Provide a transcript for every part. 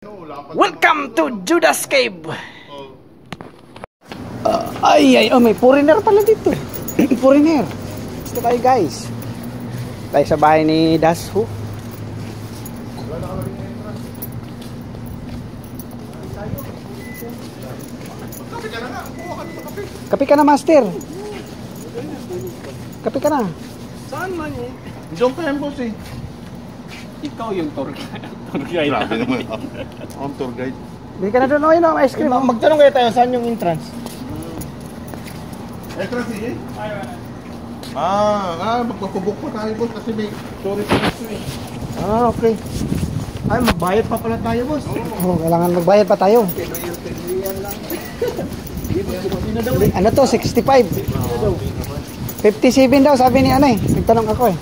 Welcome to Judas Cave. May foreigner pala dito. Foreigner. Gusto tayo guys. Tayo sa bahay ni Dasho. Kape ka na, master. Kape ka na. Saan man eh? Diyan ka yan, boss eh. Ikaw yung tour guide. Grabe naman. Ang tour guide. Bili ka na doon, no, ice cream. Magtanong kaya tayo, saan yung entrance? Entrance eh? Magpapabok pa tayo, boss, kasi may tourist eh. Okay. Ay, magbayad pa pala tayo, boss. Kailangan magbayad pa tayo. Ano to, 65. 57 daw, sabi ni nagtanong ako eh.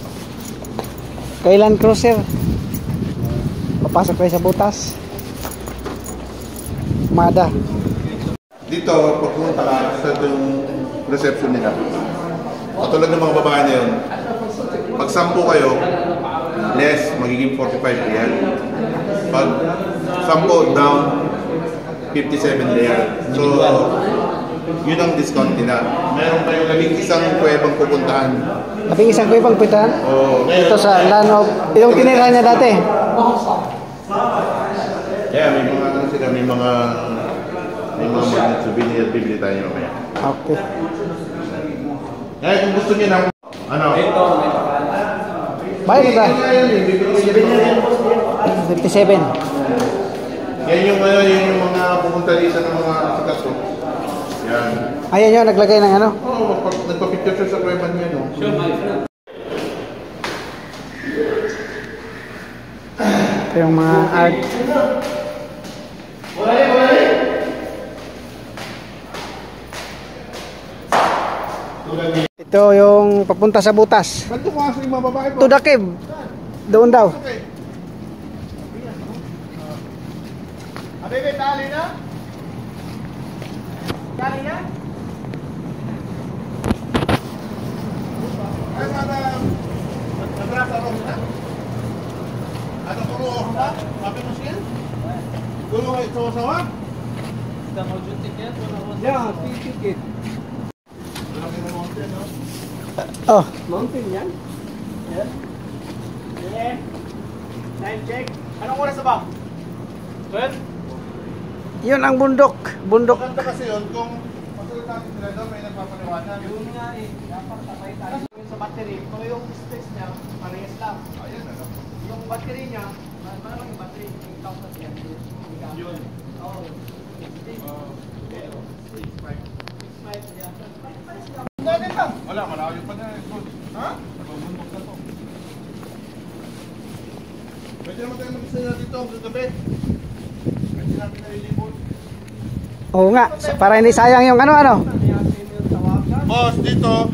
Kailan cruiser? Papasok kayo sa butas. Mada. Dito, pag pumunta ka sa itong reception nila, katulad ng mga babae na yun, pag 10 kayo, less, magiging 45 real. Pag 10 down, 57 real. So, yun ang discount nila. Meron kayo isang kuwebang pupuntahan. Isang kuwebang pupuntahan? Oo. Ito sa Lanov. Yung tinira niya dati. Yeah, may mga sila, may mga magnet souvenir, bibili tayo mamaya. Okay. Kung gusto niyo ng bayad ka? 57. Yan yung mga pupunta dito ng mga sakaso. Yan. Ayan yun, naglagay ng ano? Oo, nagpa-picture siya sa kuweban niya, no? Sure, my friend. Ito yung mga art. Ito yung papunta sa butas. Ba't tumakas yung mga babae po? To the cave. Doon daw. Abebe, tali na? Tali na? Ay, madam. Nagrasa ron na? Ano puro na? Sabi mo siya? Gulo kayo sawa-sawa? Yeah, ticket. Oh. Mountain yan? Yes. Yeah. Time check. Anong oras na ba? 12? Yun ang bundok. Bundok. Maganda kasi yun kung masunod natin sila doon, may nagpapaliwanag. Yun nga eh. Dapat tapay tayo sa battery. Kung yung specs niya, parehas lang. Ayan, ano? Yung battery niya, malamang yung battery, yung count na siya. Yun. Oo. Pero, 6.5. 6.5 yan. Wala, malayo pa na. Ha? Nagbubundok na to. Pwede naman tayo mag-isa dito hanggang gabi. Pwede natin nalilibot. Oo nga, para hindi sayang yung ano. Boss, dito,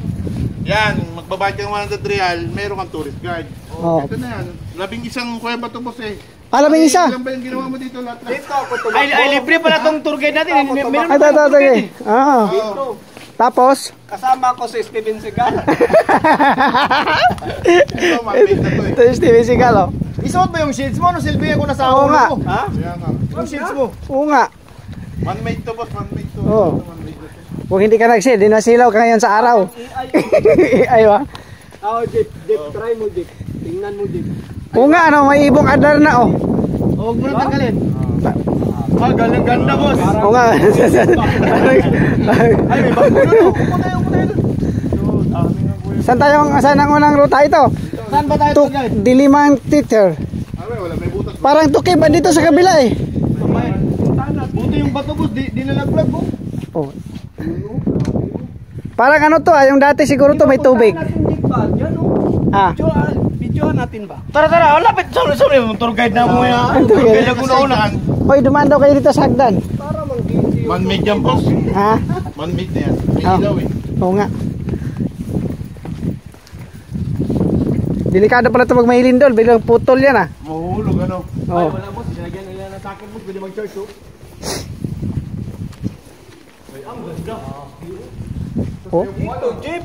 yan, magbabayad ka ng 100 real, meron kang tourist guide. Oo. Ito na yan. 11 kuweba to, boss eh. Labing isa. Ilan ba yung ginawa mo dito lahat? Dito ako tumakbo. Ay, libre pala tong tour guide natin. Meron Ay, tatagay. Dito. Tapos? Kasama ko si Steven Seagal. Ito, mabig na to eh. Ito yung Steven Seagal, oh. Isuot mo yung shades mo, no? Silbi ako nasa Oo ulo nga. mo. Ha? Kaya nga. Yung shades mo. Oo nga. Man-made to, boss, man-made to. Oo. Man-made to. Kung hindi ka nag-share, di nasilaw ka ngayon sa araw. Ay, ba? Jeep, try mo, Jeep. Tingnan mo, Jeep. Oo nga, may ibong adar na, oh. Huwag mo na tanggalin. Galing ganda, boss. Oo nga. Ay, may bago doon. Upo tayo doon. Saan ang unang ruta ito? Saan ba tayo guys? Diliman Theater. Wala, may butas. Parang tukib dito sa kabila eh. Buti yung bato, boss. Di nalaglag, boss. Oh. Parang ano to, yung dati siguro to may tubig. Videoan natin ba? Tara, lapit. Sorry, tour guide na mo yan. Tour guide na una-unahan. Hoy, dumaan daw kayo dito sa hagdan. Man-made yan, boss. Ha? Man-made na yan. May Oh. ilaw eh. Oo nga. Delikado pala ito pag may lindol, bilang putol yan ah. Mahuhulog, ano? Ay, wala, boss. Sinagyan nila na sa akin, boss. Pwede mag-charge, oh. Ay, ang ganda. Oh? Ito, Jeep.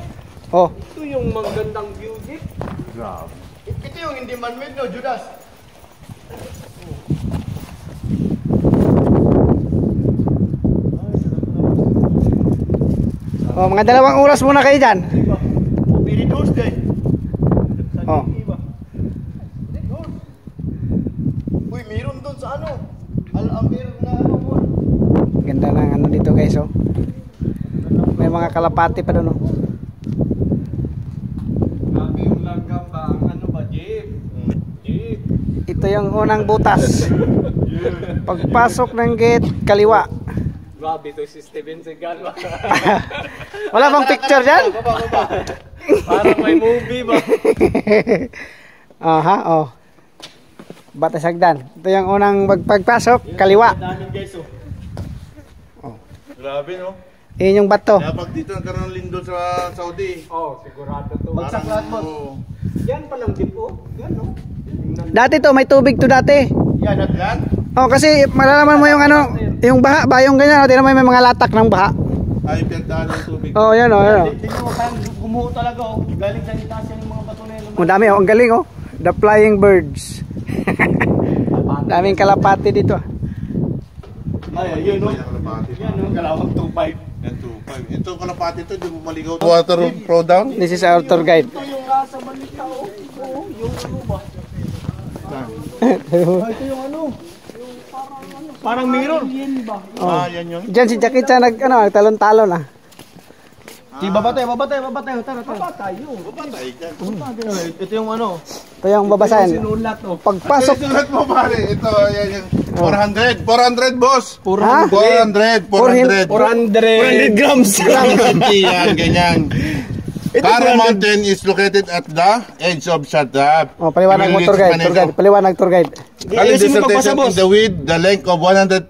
Oh. Ito yung magandang view, Jeep. Grabe. Ito yung hindi man-made, no, Judas? Oh, mga 2 oras muna kayo dyan. Pili Tuesday. Oh. Uy, meron doon sa ano? Al-Amir na ano mo. Ganda ng ano dito guys, oh. May mga kalapati pa doon, oh. Grabe yung langgam ba? Ano ba, jeep? Jeep. Ito yung unang butas. Pagpasok ng gate, kaliwa. Grabe to si Steven Seagal. Wala bang picture dyan? Parang may movie ba? Aha, oh. Batas hagdan. Ito yung unang pagpasok, kaliwa. Daming guys, oh. Grabe, no? Iyon yung bato. Kaya pag dito nagkaroon ng lindol sa Saudi. Oh, sigurado to. Bagsak lahat, boss. Yan palang dip, oh. Yan, no? Dati to, may tubig to dati. Yan, at yan. Oh, kasi malalaman mo yung ano, yung baha ba, yung ganyan, tingnan mo may mga latak ng baha. Ay, pinagdaan ng tubig. Oh, yan oh, yan oh. Tingnan mo, parang gumuho talaga, oh. Galing sa itaas yan yung mga bato na yun. Ang dami oh, ang galing oh. The flying birds. Daming kalapati dito. Ay, yun, no? Kalapati. Yan, no? Kalawang 2.5. Yan, 2.5. Ito kalapati to, di mo maligaw. Water pro down? This is our tour guide. Ito yung nasa balita, oh. Oo, yung ano ba? Ito yung ano? Yung parang mirror. Ah, yan yun. Diyan si Jackie Chan talon-talon ah. Si babatay. Tara. Tayo. Patay ka. Ito yung ano? Ito yung babasahin. Sinulat, oh. Pagpasok. Sulat mo pare. Ito, yan yung 400. 400, boss. 400. 400. 400 grams. Yan, ganyan. Karo Mountain is located at the edge of Shaddam. Oh, paliwanag mo tour guide. Paliwanag tour guide. Kali dissertation in the width, the length of 100,000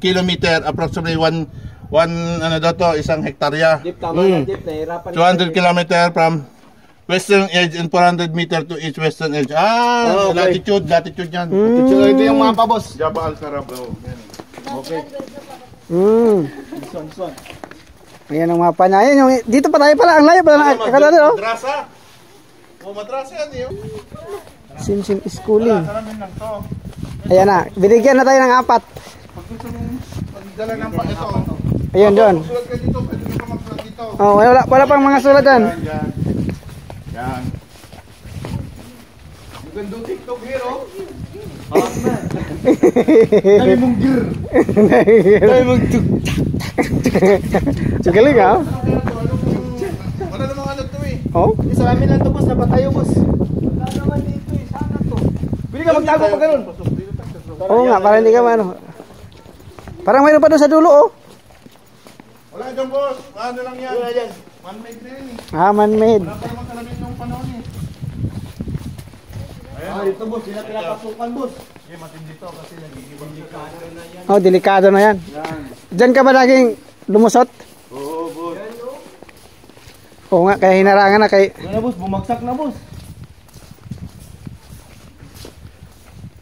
kilometer, approximately ano daw to, 1 hektarya. Jeep, tama na, Jeep. Nahirapan 200 kilometer from western edge and 400 meter to each western edge. Ah, okay. latitude yan. Ito yung mapa, boss. Jabal Al-Sarab. Okay. This one. Ayan ang mapa niya. Ayan yung, dito pa tayo pala. Ang layo pala. Madrasa. Madrasa yan yun. Sim schooling. Salamin lang to. Ayan na. Binigyan na tayo ng 4. Pag gusto mong magdala ng pa ito. Ayun doon. Sulat ka dito, pwede ka magsulat dito. Oh, wala pang mga sulat dyan. Yan. You can do TikTok here, oh. Dami mong gear. Dami mong Galing ah. Wala namang ano to eh. Oh? Sa amin lang to, boss. Napatayo, boss. Wala naman dito eh. Sana to. Pwede ka magtago pa ganun. Oo nga, para hindi ka ano. Parang mayroon pa doon sa dulo oh. Wala dyan boss. Ano lang yan? Wala dyan. Man-made na yan eh. Ah, man-made. Wala pa naman kalamin ng panahon eh. Dito, boss. Sila pinapasukan, boss. Matindi to kasi nagigibang Oh, delikado na yan. Diyan ka ba laging lumusot? Oo, boss. Oo nga, kaya hinarangan na kay... Yan na, boss. Bumagsak na, boss.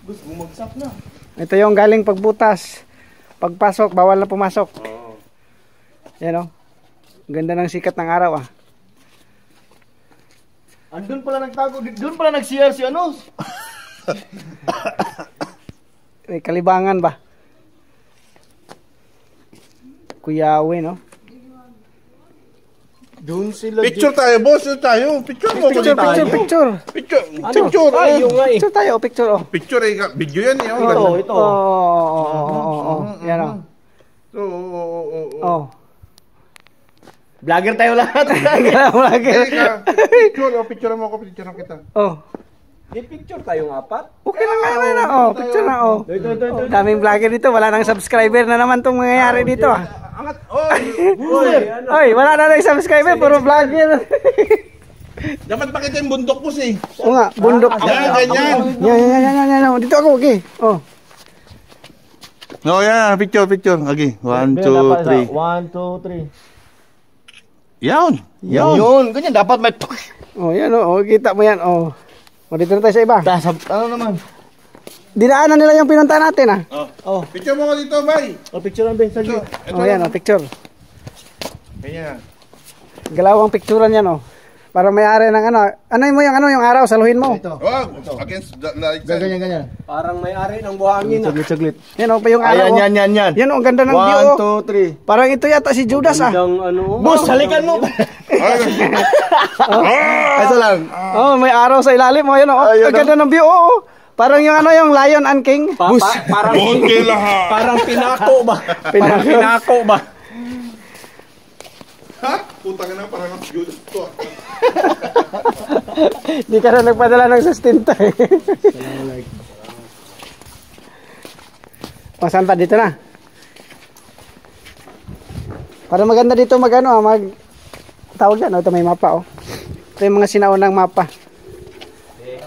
Boss, bumagsak na. Ito yung galing pagbutas. Pagpasok, bawal na pumasok. Oo. Yan oh. Ganda ng sikat ng araw ah. Andun pala nagtago. Doon pala nag-CR si ano? May kalibangan ba? Kuyawi no? Doon sila. Picture tayo, boss. Tayo. Picture mo. Picture. Picture. Picture. Tayo nga eh. Picture tayo, picture oh. Picture eh. Video yan eh. Ito. Oh. Yan oh. Oh. Vlogger tayo lahat. Picture mo ako. Picture kita. Oh. Di picture tayong apat. Okay lang na. Oh, picture na oh. Ito. Daming vlogger dito, wala nang subscriber na naman tong mangyayari dito ah. Angat. Oy, wala na nang subscriber, puro vlogger. Dapat pakita yung bundok mo si. Oo nga, bundok. Yan. Yan. Dito ako, okay. Oh. No, yan. Picture. Okay. 1, 2, 3. 1, 2, 3. Yan. Ganyan dapat may. Oh, yan oh. Kita mo yan oh. O, dito na tayo sa iba. Ano naman? Dinaanan nila yung pinunta natin ah. Oh. Picture mo ko dito, bay. Picture lang din sa iyo. Oh, yan oh, picture. Ganyan. Galawang picturean yan oh. Para may-ari ng ano. Ano mo yung araw, saluhin mo. Ito. Wag, against the light. Ganyan. Parang may-ari ng buhangin ah. Saglit. Yan o pa yung araw. Ayan, yan. Yan o, ang ganda ng view. 1, 2, 3. Parang ito yata si Judas ah. Ano? Boss, halikan mo! Ito lang. Oh, may araw sa ilalim. Oh, yan o. Ayun, Ang ganda ng view. Oo. Parang yung ano, yung Lion and King. Parang Okay lahat. parang pinako ba? Parang pinako ba? Ha? Putang na parang Judas to. Di ka na nagpadala ng sustento eh. O, saan pa? Dito na. Para maganda dito tawag yan. Ito may mapa oh. Ito yung mga sinaunang mapa.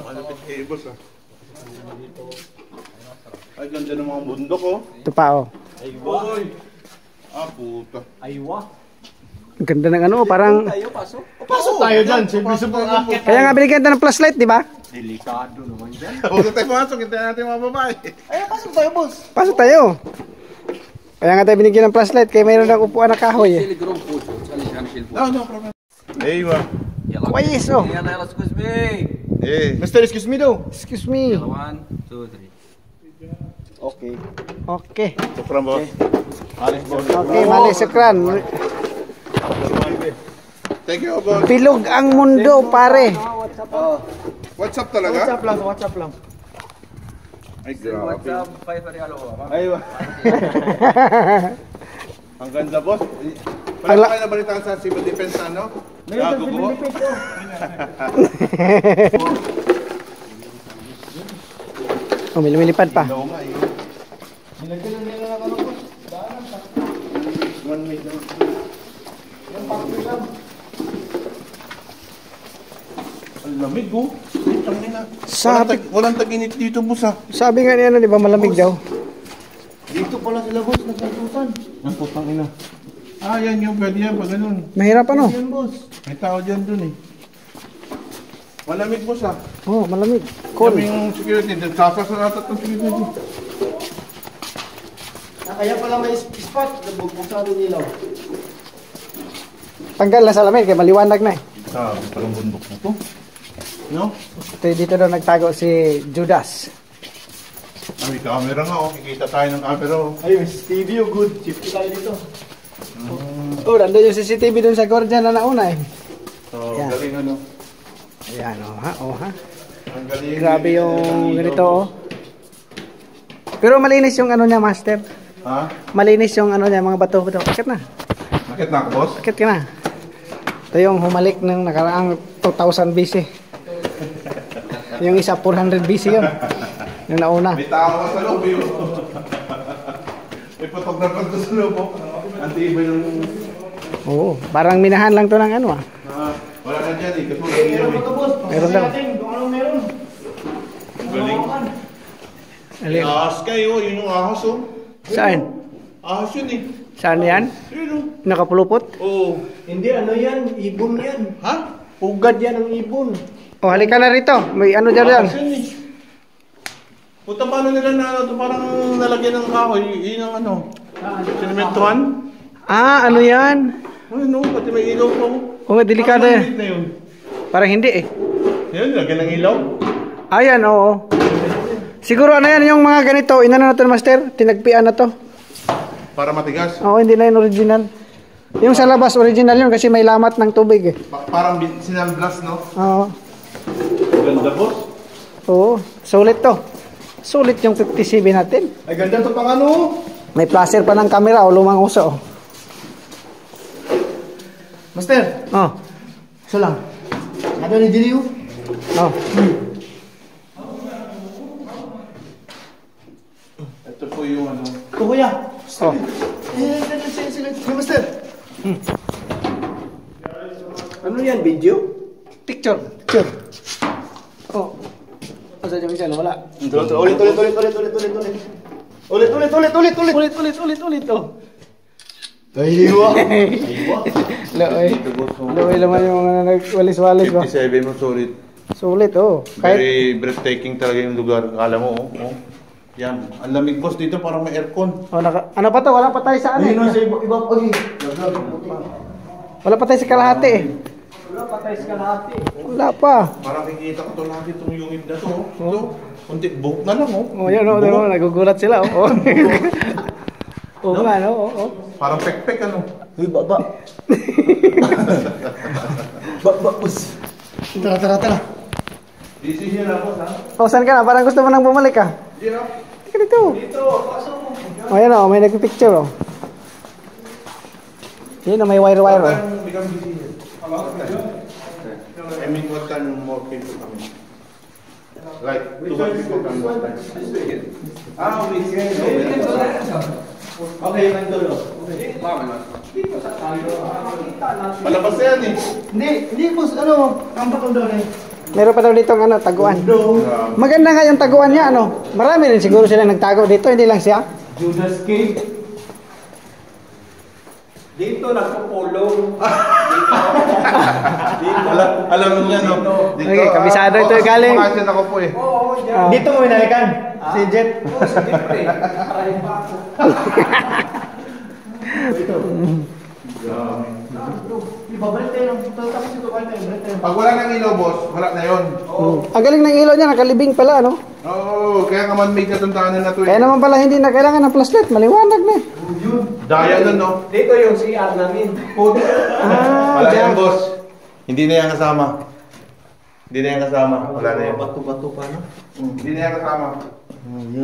Malapit kay boss ah. Ay, ganda ng mga bundok oh. Ito pa oh. Boy. Ah, puta. Aywa. Ang ganda ng ano, parang... Tayo pasok. Pasok tayo dyan. Siyempre po. Kaya nga binigyan tayo ng flashlight, di ba? Delikado naman dyan. Huwag tayo pumasok, hintayin natin mga babae. Ay, pasok tayo, boss. Pasok tayo. Kaya nga tayo binigyan ng flashlight, kaya mayroon ng upuan na kahoy eh. No problem. Hey, ma. Pais oh. Excuse me. Eh. Mister, excuse me daw. Excuse me. 1, 2, 3. Okay. Okay. Sukran boss. Alis, boss. Okay, mali sukran. Thank you, boss. Bilog ang mundo, pare. What's up talaga? WhatsApp lang. Ay, grabe. Aywa. Ang ganda, boss. Wala pa kayo nabalitaan sa civil defense, ano? Gago po. Oh, may lumilipad pa. Oo nga, eh. Nilagyan na nila ng ano, boss. Daanan pa. 1 minute lang. Yung pakli lang. Ang lamig, oh. Tangina. Sabi, Walang tag-init dito, boss, ah. sabi nga niya, di ba, malamig daw. Dito pala sila, boss. Nagkatusan. Ang putang ina. Ah, yan yung pwede yan, pag ganun. Mahirap ano? Yan, boss. May tao dyan dun, eh. Malamig, boss, ah. Oh, malamig. Cool. Cool. Yung security, sasasaratat ng security. Kaya pala may spot. Nagbuksan rin ilaw. Tanggal na salamin, kaya maliwanag na eh. Ah, parang bundok na to. No? Dito daw nagtago si Judas. Ah, may camera nga, oh. Kikita tayo ng camera, oh. Ay, may studio. Good. Shift tayo dito. Oh, nandun yung CCTV dun sa Gordian na nauna eh. So, Yan. galing, ano. Ayan, oh ha, oh ha. Ang galing. Grabe yung ganito oh. Pero malinis yung ano niya, master. Ha? Malinis yung ano niya, mga bato. Akit na. Bakit na ako, boss? Akit ka na. Ito yung humalik ng nakaraang 2000 BC. Yung isa 400 BC yun. Yung nauna. May tao ka sa loob, yun. May photographer doon sa loob, oh. Anti-iba yung... Oo, parang minahan lang to ng ano ah. Wala na dyan, eh. Kasi galing yun, eh. Meron daw. Kung anong meron. Ang galing. Alin? Ahas kayo, yun yung ahas, oh. Saan? Ahas yun, eh. Saan yan? Yun, oh. Nakapulupot? Oo. Hindi, ano yan? Ibon yan. Ha? Ugad yan ang ibon. Oh, halika na rito. May ano dyan yan. Ahas yun, eh. Puta, paano nila na ano, parang nalagyan ng kahoy, yun ang ano. Sinementuhan? Ah, ano yan? Ay, no, pati may ilaw pa, oh. Oh, delikado Parang yan. maliit na yun. Parang hindi eh. Yun, lagyan ng ilaw. Ayan, oo. Siguro ano yan, yung mga ganito, inano na to master, tinagpian na to. Para matigas. Oo, hindi na yung original. Yung sa labas, original yun kasi may lamat ng tubig eh. Parang sinamblas, no? Oo. Ganda, boss. Oo, sulit to. Sulit yung 57 natin. Ay, ganda to pang ano. May flasher pa ng camera o lumang uso. Master, Oh. isa lang. Ano ni Diliu? Oh. Ito po yung ano. Ito, kuya. Oh. Sige, master. Ano yan, video? Picture. Picture. Oh. Asa yung isa, wala. Ulit. Ulit. Oh. Aywa. Loy. Loy naman yung nagwalis-walis ba? 57 mo, solid. Sulit oh. Kahit Very breathtaking talaga yung lugar. Akala mo, oh. Oh. Yan. Ang lamig, boss, dito parang may aircon. oh, ano pa to? Wala pa tayo sa ano eh. Ayun na sa iba. Okay. Wala pa tayo sa kalahati eh. Wala pa. Parang kikita ko to lagi itong yungib na to. Ito, kunti, buhok na lang, oh. Oh, yan, oh, diba? Nagugulat sila, oh. Oo nga, no? Oo. Parang pek-pek, ano? Uy, baba. Baba, boss. Tara. Busy here ako, ha? Oh, saan ka na? Parang gusto mo nang bumalik, ah. Dito. Tika dito. Dito, pasok mo. Oh, yan, oh. May nagpipicture, oh. Yan, oh. May wire-wire, oh. Become busy here. I mean, what time more people coming? Like, 200 people come more time. Weekend. Okay, nandun. Palabas na yan, eh. Hindi, boss. Ano? Kampak ko doon eh. Meron pa daw dito ang taguan. Maganda nga yung taguan niya, ano. Marami rin siguro silang nagtago dito, hindi lang siya. Judas Cave. Dito nagpo-follow. Alam mo niya, no? Dito, Okay, kabisado ito galing. Makasyan ako po, eh. Oo, dyan. Dito mo inalikan? Si Jet? Oo, sa Dipre. Maraming pa ako. Ibabalik tayo ng tapos ito balik tayo. Pag wala nang ilaw, boss, wala na yun. Ang galing ng ilaw niya, nakalibing pala, ano. Oo, kaya ka man make na itong tahanan na to, eh. Kaya naman pala hindi na kailangan ng flashlight, maliwanag na. Daya nun, no? Dito yung CR namin. Ah, Wala dyan. yan, boss. Hindi na yan kasama. Hindi na yan kasama. Wala na yan. Bato-bato pa, no? Hindi na yan kasama.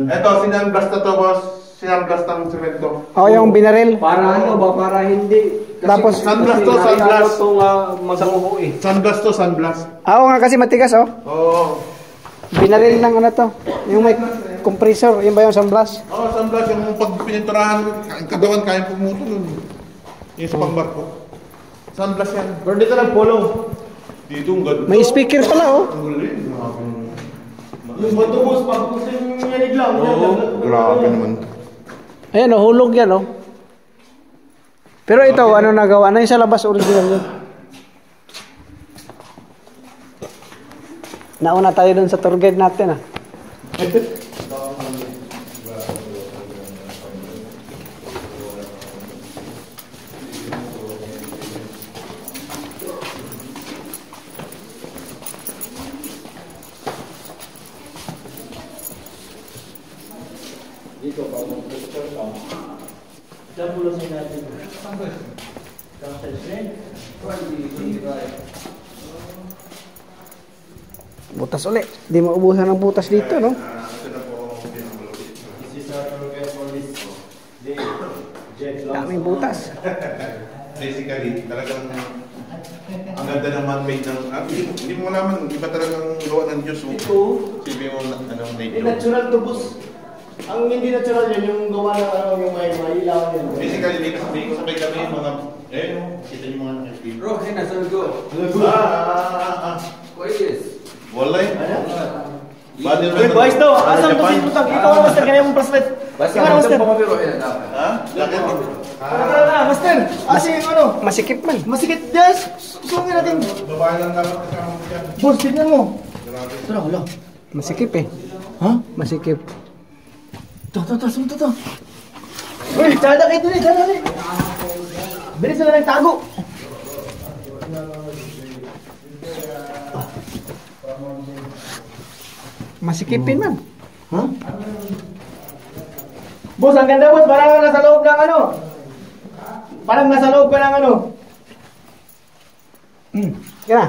Eto, sinangblast na to, boss. Sinangblast ng semento. Oh, yung binaril. Para ano ba? Para hindi. Tapos, sunblast to, sunblast. Itong mag-uho eh. Sunblast to, sunblast. Oo nga kasi matigas, oh. Oo. Binaril ng ano to. Yung may compressor, yun ba yung sunblast? Oo, sunblast. Yung pag pininturahan, kagawan, kaya pumuto nun. Yung sa pangbarko. Sunblast yan. Pero dito nagpulong. Dito, ang ganda. May speaker pala, oh. Ang galing. Yung bato boss, pag gusto yung yanig lang. Oo, grabe naman. Ayan, oh, hulog yan, oh. Pero ito, ano nagawa? Ano yung sa labas original yun? Nauna tayo dun sa tour guide natin, ah. Butas ulit. Di maubusan ng butas dito, no? Daming butas. Basically, talagang ang ganda ng man-made ng... hindi mo malaman, iba talagang gawa ng Diyos. Ito. Sabi mo, anong Hindi nature. natural to boss. Ang hindi natural yan, yung gawa ng ano, yung may ilaw yan. Basically, may kasabay kami yung mga... kita yung mga nakikita. Bro, hey, nasa go. What is this? Walay. Uy, boys to! Asam to si Putang? Ikaw ang master, kaya mong bracelet. Ikaw ang master. Ha? Bakit? Tara, master! Asi, ano? Masikip man. Masikit, guys! Susungin natin. Babae lang dapat kasama mo dyan. Boss, tignan mo. Grabe. Tara, wala. Masikip, eh. Ha? Masikip. Sunod to. Uy, tsada kayo dun eh, tsada kayo. Bilis sila nagtago. Masikipin man. Ha? Boss, ang ganda boss, parang nasa loob ng ano. Parang nasa loob ka ng ano. Yan na.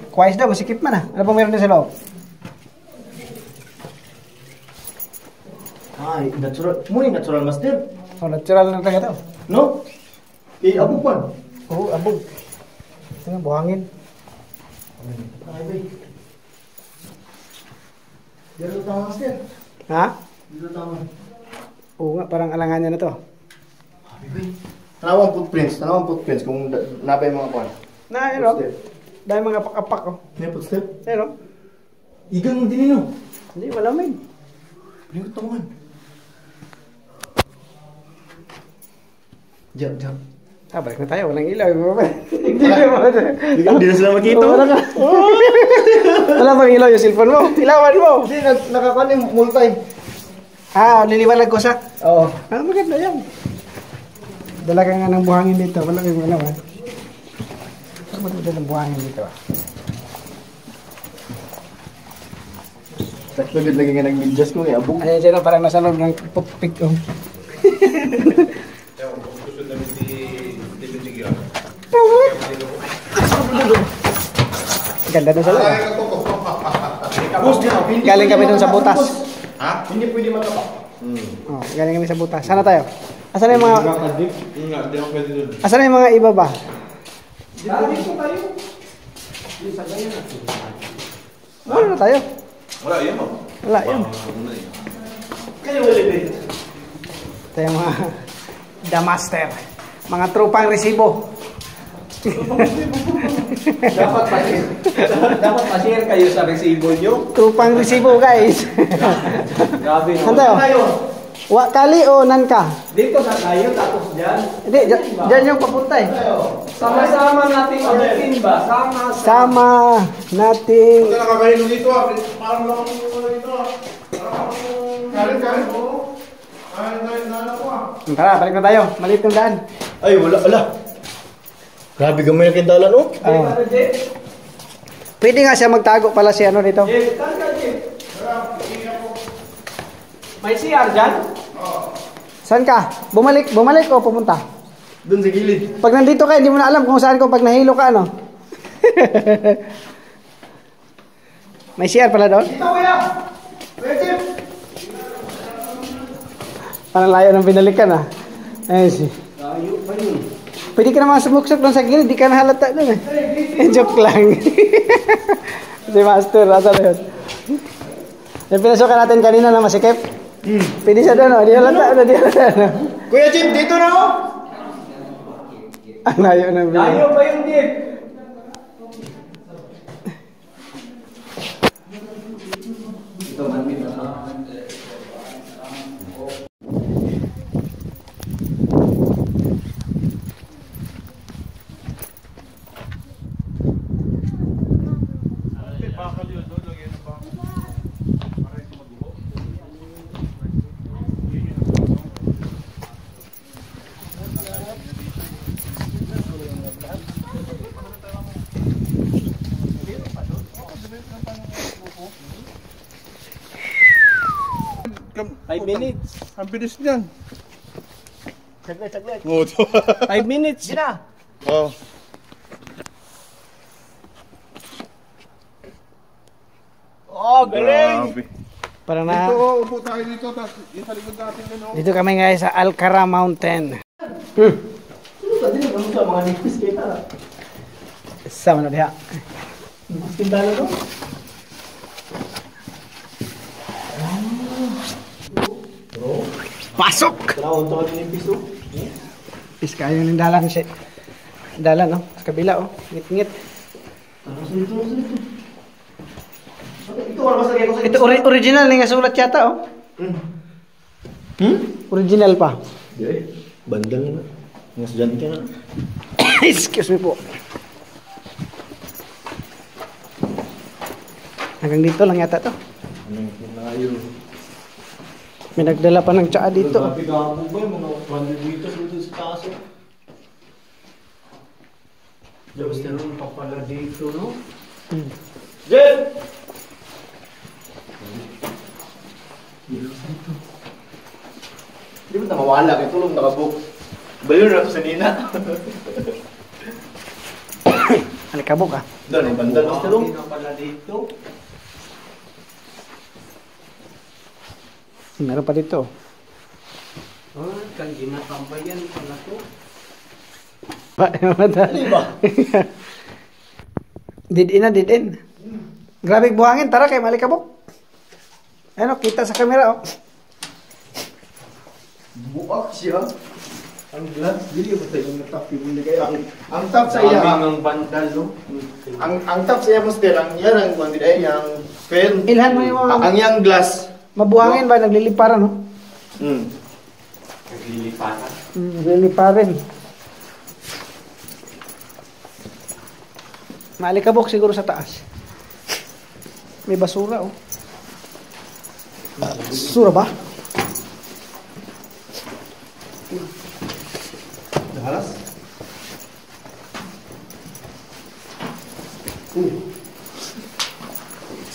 Kwais daw, masikip man, ah. Ano bang meron din sa loob? Ay, natural. Muna yung natural master. Oh, natural na talaga daw. No? Abog man. Oo, abog. Ito nga, buhangin. Ay, bay. Dito tama master. Ha? Dito tama. Oo nga, parang alangan niya na to. Ay, bay. Tanawang footprints kung nabay mga kuwan. Na, yun, oh. Dahil mga apak-apak, oh. May footstep? Ayun, oh. Igang din nino. Hindi, malamig. Pagkakot ako man. Diyan. Ah, balik na tayo. Walang ilaw. Hindi na Hindi na sila makita. wala ka. Wala bang ilaw yung cellphone mo? Ilawan mo. Hindi, nakakuha yung multi. Ah, liliwanag ko sa. Oo. Ah, maganda yan. Dala ka nga ng buhangin dito. Wala kayong alam, ha? Saan ba dala ng buhangin dito, ha? Taklagad lagi nga nag-midjas ko eh, abog. Ayan siya, parang nasa loob ng pupik. Ganda na sa loob. Boss, hindi Galing kami dun sa butas. Ha? Hindi pwede matapak. Oh, galing kami sa butas. Sana tayo. Asan na yung mga... Nga, di ako pwede dun. Asan na yung mga iba ba? Dito tayo. Wala na tayo. Wala, yun mo. Wala, yun. Kayo ulit din. Ito yung mga... The Master. Mga trupang resibo. Dapat ma-share kayo sa resibo nyo. Trupang resibo, guys. Grabe. Ano tayo? Kali o nan ka? Dito sa tayo, tapos dyan. Hindi, dyan yung papunta eh. Sama-sama natin abutin ba? Sama nating... Ito nakakahinom dito ah. Parang lang ako dito ah. Karin po. Karin ako ah. Tara, balik na tayo. Maliit yung daan. Ay, wala. Grabe gamay na kindalan, oh. Pwede nga siya magtago pala si ano dito. May CR dyan? Saan ka? Bumalik o pumunta? Doon sa gilid. Pag nandito ka, hindi mo na alam kung saan ko pag nahilo ka, ano? May CR pala doon? Dito, kuya! Kuya Jim! Parang layo ng binalikan, ah. Ayun si. Layo pa yun. Pwede ka naman sumuksok doon sa gilid, di ka nahalata doon eh. Joke lang. Si Master, asa na yun? Yung pinasukan natin kanina na masikip. Pwede siya doon, oh. Di halata, di halata. Kuya Jim, dito na, oh! Ang layo ng binalikan. Layo pa yun, Jim! Ito, manmin na. Minutes. Ang bilis niyan. Saglit. Oo. 5 minutes. Sige na. Oh. Oh, galing! Grabe. Parang na... Dito, upo tayo dito. Tapos yung sa likod natin yun, oh. Dito kami guys sa Alcara Mountain. Sino ka din? Ano sa mga nipis kayo na? Sama na diha. Nipis kindalan, no? Pasok! Tawon to din nipis, oh. Iska yung dalan siya. Dalan, no? Sa kabila, oh. Ngit-ngit. Dito. Ito, wala ba sa kaya ko sa... Ito original nga sulat yata, oh. Original pa. Di, bandal na. Mga estudyante ka na. Excuse me po. Hanggang dito lang yata to. Anong kinayo? May nagdala pa ng tsaa dito. Grabe ka po ba? Mga 100 meters dito sa taas, oh. Diyan, meron pa pala dito, no? Jen! Di ba na mawala? Kaya tulong nakabook. Bayo na ito sa nina. Alikabok, ah. Doon, ay bandal mas tulong. Hindi na pala dito. Meron pa dito. Oh, kan ginatambayan pala to. Di ba? Did in. Grabe buhangin, tara kay Malikabok. Ano, kita sa camera, oh. Buak siya. Ang glass, dili ba tayo natapin mo kaya ang top sa iya. Ang bandal, no? Ang top sa iya mo still, ang yan ang kundi ay yang pen. Ilhan mo yung mga... Ang yang glass. Mabuhangin ba? Nagliliparan, no? Naglilipatan. Nagliliparan. Malikabok siguro sa taas. May basura, oh. Basura ba? Halas.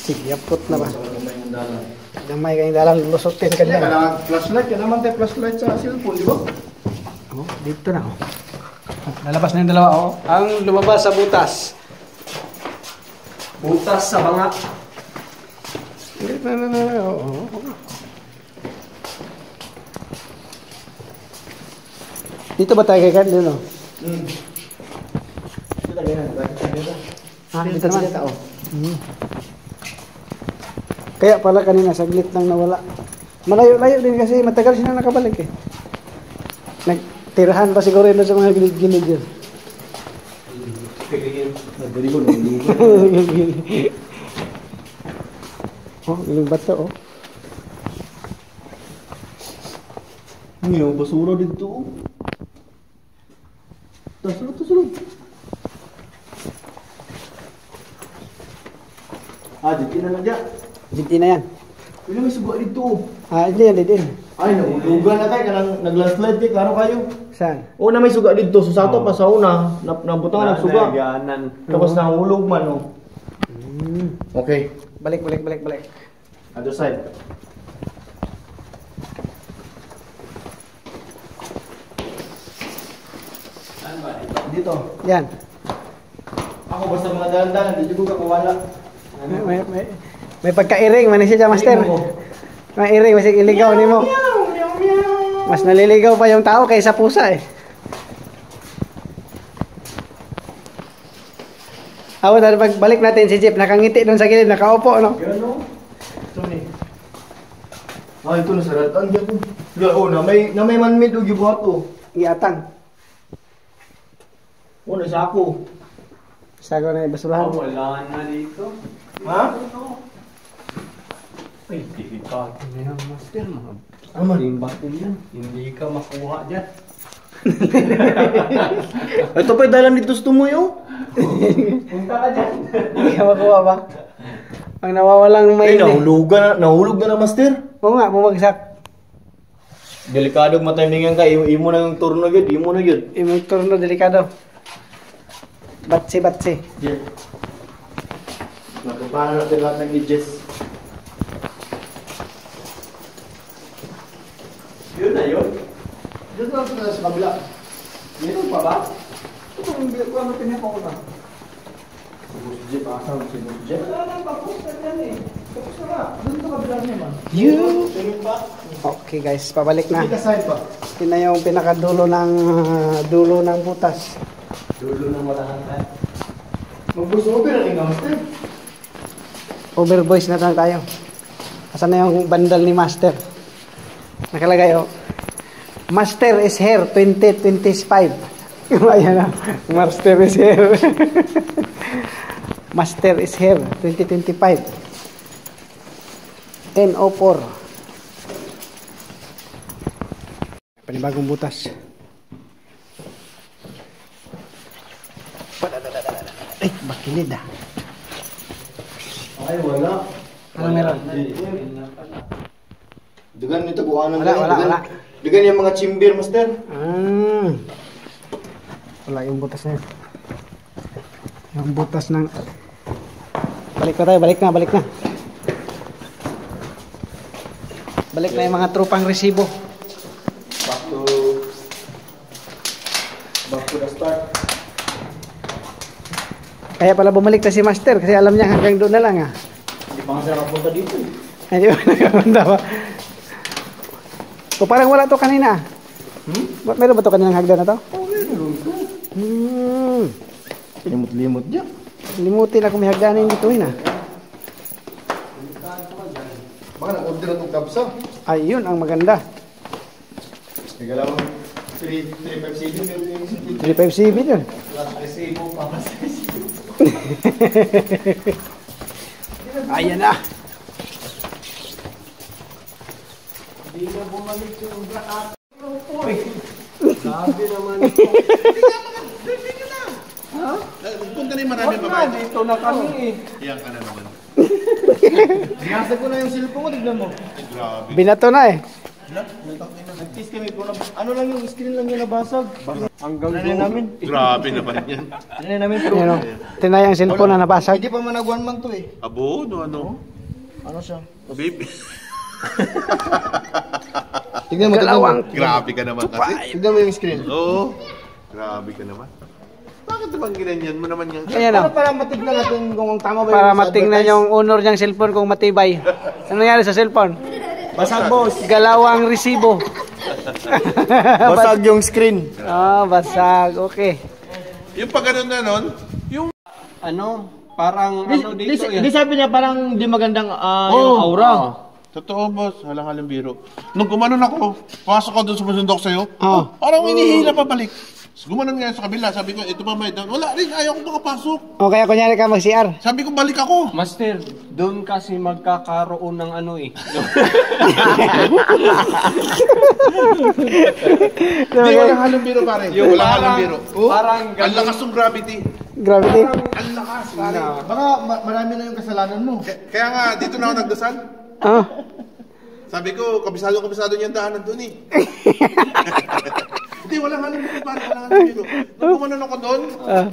Sigyapot na ba? Kamay ng dalan. Damay kayong dalang lusutin ka Kaya dyan. kailangan flashlight. Kaya naman tayo flashlight sa cellphone, di ba? Oh, dito na oh. Lalabas na yung dalawa oh. Ang lumabas sa butas. Butas sa banga. Oo. Dito ba tayo kay Carl? Doon, no? Dito ganyan. Dito. Ah, dito naman. Dito, oh. Kaya pala kanina saglit lang nawala. Malayo-layo din kasi matagal siya na nakabalik eh. Nagtirahan pa siguro yun sa mga gilid-gilid yun. Nagdali ko, nagdali ko. Oh, ilang bato oh. Ngayon, basura dito. Sulod. Ah, dito na lang dyan. Hindi na yan. Pwede may suga dito. Ah, hindi yan, din. Ay, naulugan na tayo. Kanang nag-landslide kayo. Klaro kayo. Saan? Oo na may suga dito. Susato pa sa una. Nabutangan ng suga. Naganan. Tapos nahulog man. Oh. Okay. Balik. Other side. Dito. Yan. Ako basta mga dalan-dalan. Dito ko kakawala. May pagka-iring, man siya dyan, master. May iring, masig iligaw ni mo. Mas naliligaw pa yung tao kaysa pusa eh. Awa na pagbalik natin si Jeep, nakangiti doon sa gilid, nakaupo, no? Yan o. Ito ni. Ah, ito na saratan. Oo, na may man-made o gibuhato. Iatang. Oo, na sako. Sago na yung basurahan. Wala na dito. Ha? Ay, delikado na yan, master. Mga Ano? batin yan. Hindi ka makuha dyan. Ito pa dalan dito sa tumoy oh. Punta ka dyan. Hindi ka makuha ba? Ang nawawalang Ay, may... nahulog na master. Oo nga, bumagsak. Delikado matimingan ka. Imo na yung turno yun. Imo na yun. Imong turno, delikado. Batsi. Yeah. Nakumpahan natin lahat ng edges. Yun na yun. Dito lang ito sa kabila. Meron pa ba? Ito kung ano pinapa ko na. Si Boss Jeff, asam si Boss Jeff. Wala nang tapos na yan eh. Tapos na nga. Doon ito kabila niya man. Tingin pa. Okay guys, pabalik na. Hindi ka side pa. Ito na yung pinakadulo ng butas. Dulo ng walahan tayo. Magbuso ko na rin master. Overvoice na lang tayo. Asan na yung bandal ni Master? Nakalagay oh. Master is here 2025. Ayan na. Master is here. Master is here 2025. NO4. Panibagong butas. Ay, bakilid ah. Ay, wala. Ano meron? Dugan nito buwanan Wala. Dugan yung mga chimber, master. Wala yung butas na yun. Yung butas ng... Balik na. Balik na yung mga tropang resibo. Back to the start. Kaya pala bumalik na si Master kasi alam niya hanggang doon na lang ah. Hindi pa nga nakapunta dito. Hindi ba nakapunta ba? O parang wala to kanina. Meron ba to kaninang hagdan na to? Oh, meron. Limot-limot dyan. Limutin ako may hagdanin dito ah. Baka nag-order na itong kabsa. Ayun ang maganda. Nagalaw 357 357 yun. Last resibo pa. Ayan na. Hindi na bumalik yung black out. Sabi naman ito. Punta rin marami babae. Dito na kami eh. Iyan ka na naman. Nasa ko na yung cellphone ko, tignan mo. Ay, grabe. Binato na eh. Nag-test kami kung ano lang yung screen lang yung nabasag. Hanggang doon namin. Grabe naman yan. Ano namin pero Ayan, oh. Tinay ang cellphone na nabasag. hindi pa man nag 1 month to eh. Abo, ano? Ano siya? Baby. Tignan mo, Grabe ka naman kasi. Tignan mo yung screen. Oo. Grabe ka naman. Bakit naman ginanyan mo naman yan? Ayan, oh. Para matignan natin kung tama ba Para yung matingnan yung owner niyang cellphone kung matibay. Ano nangyari sa cellphone? Basag boss. Galawang resibo. Basag yung screen. Ah, basag. Okay. Yung pag ganun na nun, yung... Ano? Parang ano dito yan. Di sabi niya parang di magandang yung aura. Totoo, boss. Halang-halang biro. Nung gumanon ako, pasok ko doon sumusundok sa'yo, Oh. parang inihila pa balik. Gumanon nga sa kabila, sabi ko, ito pa may down. Wala rin, ayaw ko makapasok. O kaya kunyari ka mag-CR. Sabi ko, balik ako. Master, doon kasi magkakaroon ng ano eh. Hindi, walang halong biro pare. Walang halong biro. Parang Ang lakas ng gravity. Gravity. Ang lakas, pare. Baka marami na yung kasalanan mo. Kaya nga, dito na ako nagdasal. Ah. Sabi ko, kabisado niyan daanan doon eh. Hindi, walang halong biro pare, walang halong biro. Nung gumanon ako doon,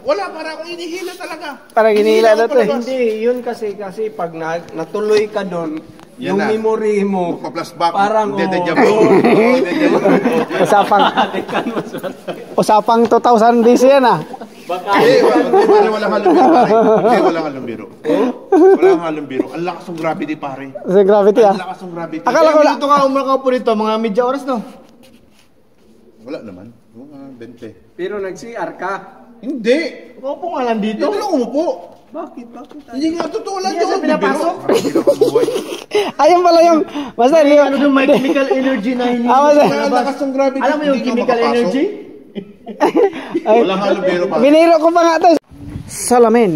wala, para akong inihila talaga. Parang hinihila na to eh. Hindi, yun kasi pag natuloy ka doon, Yan yung na. memory mo, Pa-flashback. parang Deja vu. Deja vu. Usapang 2,000 BC yan ah. Hindi, walang halong biro pare. Hindi, walang halong biro. Walang halong biro. Ang lakas ng gravity pare. Sa gravity ah. Ang lakas ng gravity. Akala ko dito ka umakaw po dito, mga media oras no? Wala naman. Mga 20. Pero nag-CR ka. Hindi. Upo nga lang dito. Dito lang umupo. Bakit? Hindi nga totoo lang Hindi yun. siya pinapasok? Hindi na kabuhay. Ayun pala yung... Basta May ano doon, may chemical energy na hindi. Ah, basta. Ang lakas ng gravity. Alam mo yung Hindi ka chemical makapasok. energy? Ay, Walang halong biro pare. biniro ko pa nga to. Salamin.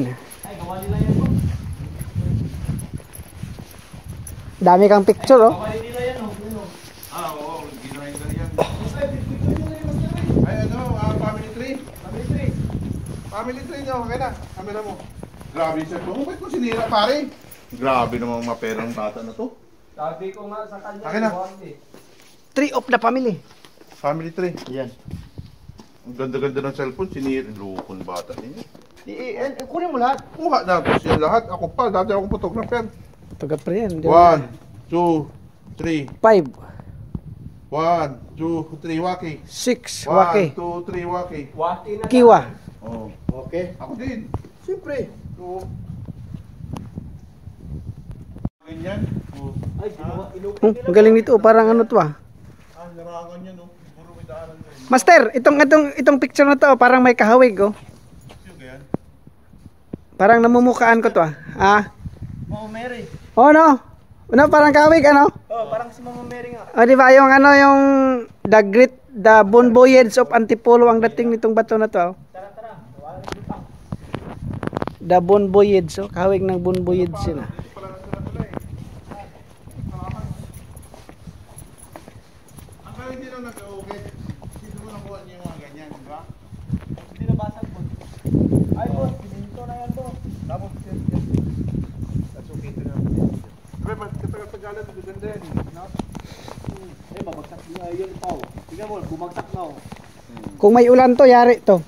Dami kang picture oh. Ah, oo. Grinder yan. Ay, ano? Family tree? Family tree. Family tree nyo. Okay na. Camera mo. Grabe siya. Bakit ko sinira pare? Grabe namang maperang bata na to. Sabi ko nga sa kanya. Akin na. Tree of the family. Family tree. Yan. Ang ganda-ganda ng cellphone. Sinira. Lukon bata niya. Kunin mo lahat. Kuha na. Tapos yan lahat. Ako pa. Dati akong photographer. Taga pa yan. 1, 2, 3. 5, 1, 2, 3. Waki. 6, 1, waki. 2, 3. Waki. Waki na. Kiwa. Oh. Okay. Ako din. Siyempre. Oo. Ganyan. Oh. Ay, Ang galing nito. Parang ano to ah. Larangan yan, no? Puro may daanan na yun. Master, itong picture na to, parang may kahawig oh. Sino yan? Parang namumukaan ko to ah. Ah. Mama Mary. Oh no. Ano parang kahawig ano? Oh, parang si Mama Mary nga. O di ba yung ano yung the Bon Voyage of Antipolo ang dating nitong bato na to. Oh. Tara. The Bon Voyage, oh. Kahawig ng Bon Voyage sila. Ang kaya hindi lang nag-okay. Hindi mo nakuha niyo yung mga ganyan, di ba? Hindi na basag po. Ay, boss. Pininto na yan, boss. Tapos, that's okay to know. Pero katagal-tagalan, magaganda yan. No? Eh, babagsak na yun, Pao. Tingnan mo, bumagsak na, oh. Kung may ulan to, yari to.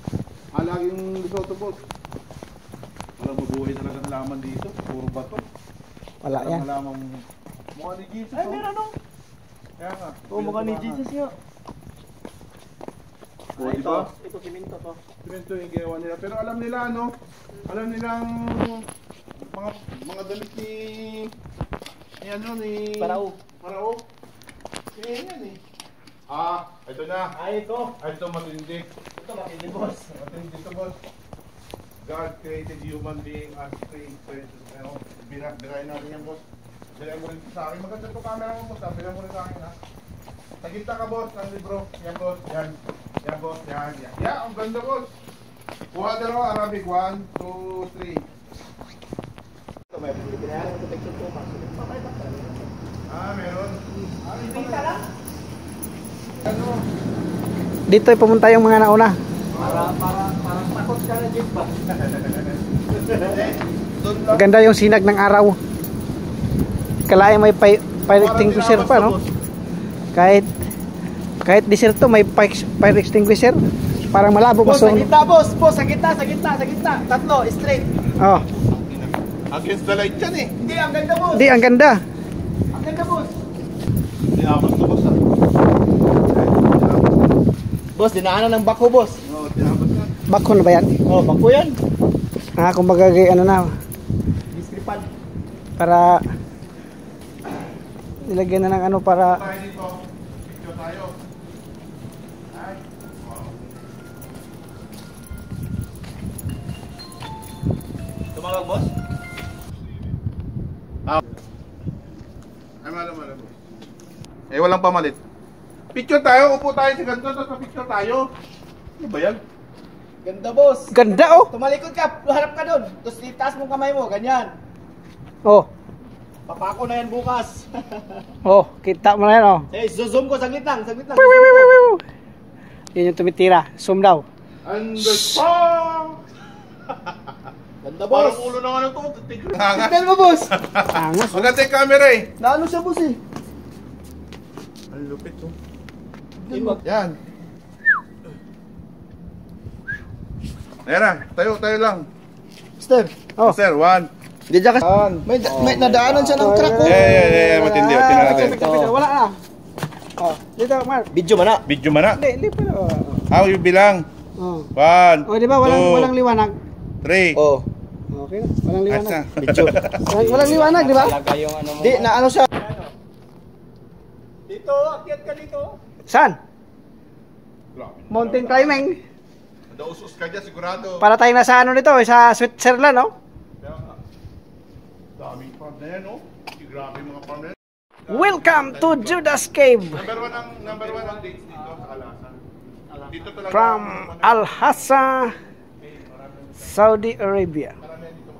Laging risotto, boss. Walang mabuhay talaga ng laman dito. Puro bato. Wala yan. Walang lamang mukha ni Jesus. Ay, meron, oh. Kaya nga. Oh, mukha ni Jesus nga. O, di ba? Ito, siminto to. Simento yung ginawa nila. Pero alam nila, no? Alam nilang mga damit ni ano, ni Parao. Parao. Yan eh. Ah, ito na. Ay, ito. Ay, ito matindi. Ito, makindi, boss. Matindi ito, boss. God created human being as free. Ano, birahin natin yan, boss. Birahin mo rin sa akin. Maganda ito camera mo, boss. Birahin mo rin sa akin, ha? Tagita ka, boss, ng libro. Yan, boss. Yan. Yan, boss. Yan, yan. Yan, ang ganda, boss. Kuha dalawa, Arabic. 1, 2, 3. Ito, may pinayaran ng protection po, mas. Ah, meron. Pinta lang? Ano? Dito ay pumunta yung mga nauna. Parang takot ka na, Jeep ba? Doon lang. Maganda yung sinag ng araw. Kalain may fire extinguisher pa, no? Kahit diserto may fire extinguisher. Parang malabo Boss, sa masunog. gitna, boss. Boss, sa gitna. Tatlo, straight. Oh, Against the light yan eh. Hindi, ang ganda, boss. di ang ganda. Ang ganda, boss. Tinapos to boss ah. Boss, dinaanan ng bako, boss. Oo, tinapos na. Bako na ba yan? Oh, bako yan. Kumbaga ano na, Discrepan. para nilagyan na ng ano para Tayo dito. Dito tayo. Ay. Tumawag, boss. Ay, malam. Eh, walang pamalit. Picture tayo, upo tayo sa ganito, tapos picture tayo. Ano ba yan? Ganda, boss. ganda oh. Tumalikod ka, harap ka doon. Tapos itaas mong kamay mo, ganyan. Oh, Papako na yan bukas. oh, kita mo na yan oh. Hey, zoom ko, saglit lang. Wiu, wiu, wiu, wiu, wiu. Yun yung tumitira. Zoom daw. And the song! Ganda, boss. Parang ulo na ano to. Tignan Tignan mo, boss. Angas. Maganda yung camera eh. Naano siya, boss eh. Ang lupit to. Tignan. Yan. Nera, tayo lang. Step. Oh. Sir, one. Hindi dyan ka. May nadaanan siya ng crack. Matindi. Tingnan natin. Wala na. Oh, dito, Mark. Video man na. Video man na. Hindi pa. How you bilang? Oh. One. Oh, di ba walang liwanag? 3. Oh. Okay na, walang liwanag. Asa? Video. Walang liwanag, di ba? Di, naano siya. Dito, akyat ka dito. Saan? Mountain climbing. Nausos ka dyan, sigurado. Para tayo nasa ano nito, sa Switzerland, no? Daming farm na yan, no? Grabe yung mga farm na yan. Welcome to Judas Cave Number one ang dates dito sa Alasan. Dito talaga. from Al-Hassa, Saudi Arabia. Marami dito.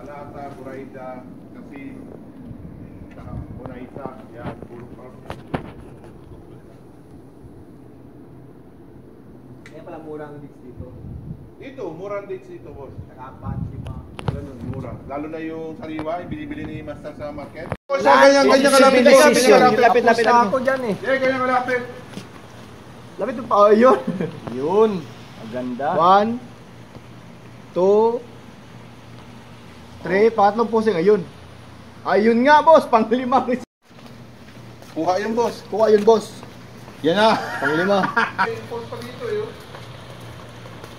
Alata, Buraida, kasi Bunaita, yan, puro farm. Kaya pala murang dates dito. Dito, murang dates dito, boss. Nakapat, 5. Ganun, mura. Lalo na yung sariwa, binibili ni Master sa market. Ganyan kalapit. Lapit ako dyan eh. Yeah, ganyan kalapit. Lapit yung pa. Yun. Yun. Ang ganda. 1, 2, 3, pangatlong posing. Ayun. Ayun nga, boss. Pang-lima. Kuha yun, boss. Kuha yun, boss. Yan na. Pang-lima. Post pa dito, yun.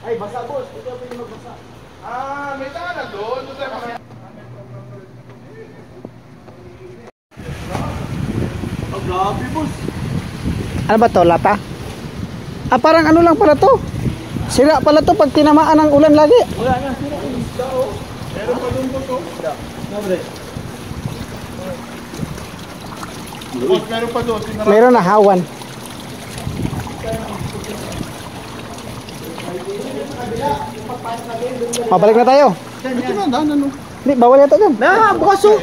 Ay, basa, boss. Ito yung pwede magbasa. May tanga doon. Doon tayo kasi. Oh, grabe, boss. Ano ba to, lata? Parang ano lang pala to. Sira pala to pag tinamaan ng ulan lagi. Wala na. Sira. Isda, oh. Meron pa doon, boss, oh. Nabre. Boss, meron pa doon. Meron na hawan. Pabalik na tayo. Ito na, daan, ano? Hindi, bawal yata dyan. Na, bukas, oh.